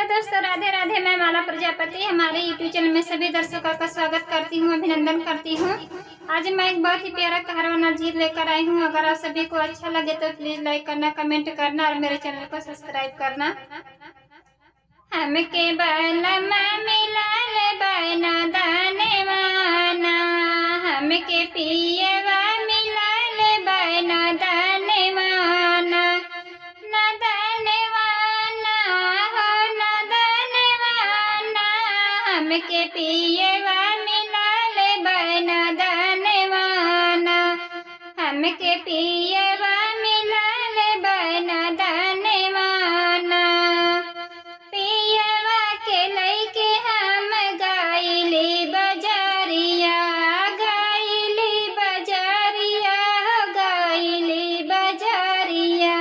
Hello दोस्तों, राधे राधे। मैं माला प्रजापति हमारे यूट्यूब चैनल में सभी दर्शकों का स्वागत करती हूँ, अभिनंदन करती हूँ। आज मैं एक बहुत ही प्यारा कहारवाना गीत लेकर आई हूँ। अगर आप सभी को अच्छा लगे तो प्लीज लाइक करना, कमेंट करना और मेरे चैनल को सब्सक्राइब करना। हमके बालमा मिलाल बना दाने वाना, हमके पियवा मिलाल बना दाने वाना, ना दाने वाना हो ना दाने वाना, हमके पियवा मिलाल बना दाने वाना, हमके पियवा मिलाल बना दाने वाना। पियवा के लइके हम गाइली बजारिया, गाइली बजारिया हो गाइली बजारिया।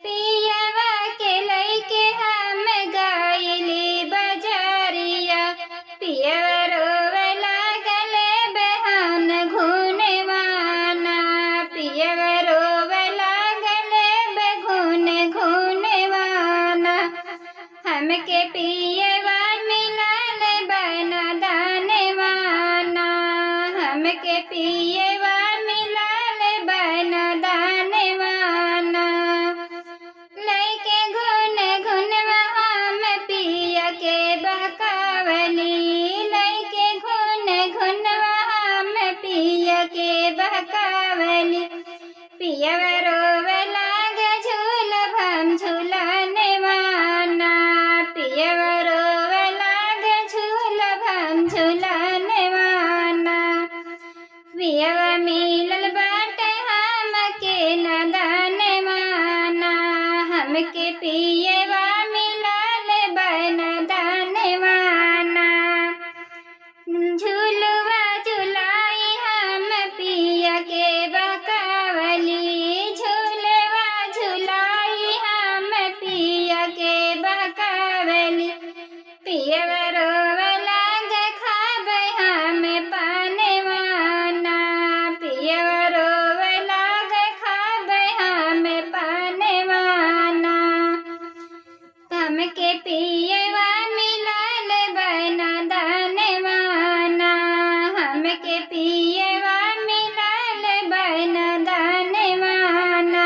पियवा के लइके हम गाइली बजारिया, पियवा रोवे लागले बेहान घूने वाना, पियवा रोवे लागले बेघूने घूने वाना। हमके पियवा मिलाल बना दाने वाना, हमके पियवा मिलाल बना दाने वाना। लइके घुन घुनवा हम पिया के बहकावली, लइके घुन घुनवा हम पिया के बहकावली। पियवा रोवे लागे झूल भम झूलाने वाना, पियवा रोवे लागे झूल भम झूलाने वाना। पियवा मिलल बाटे हमके न दाने वाना, हमके पियवा मिलाल बना दाने वाना। झूलवा झुलाई हम पिया के बहकावली, झूलवा झुलाई हम पिया के बहकावली। पियवा रोवे लागे खाबे हम पाने वाना, पियवा रोवे लागे खाबे हम पाने वाना। हमके पियवा मिलाल बना दाने वाना, हमके पियवा मिलाल बना दाने वाना।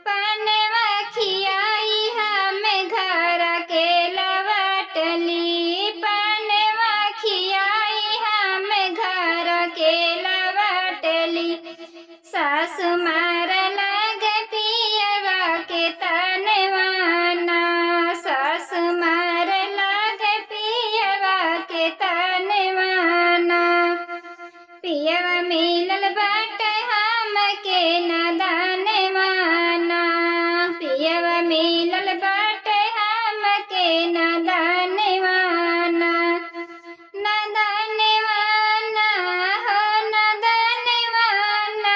पनवा खियाई हम घर के लवाटली, पनवा खियाई हम घर के लवाटली। सासु मार लागे पियवा के तनवाना, सासु मार लागे पियवा के तनवाना। पियवा मिलल बाटे हमके न दाने वाना, पियवा मिलल बाटे हमके न दाने वाना। न दाने वाना हो न दाने वाना,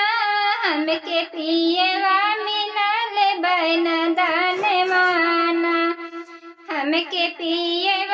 हमके पियवा मिलाल बना दाने वाना, हमके पियवा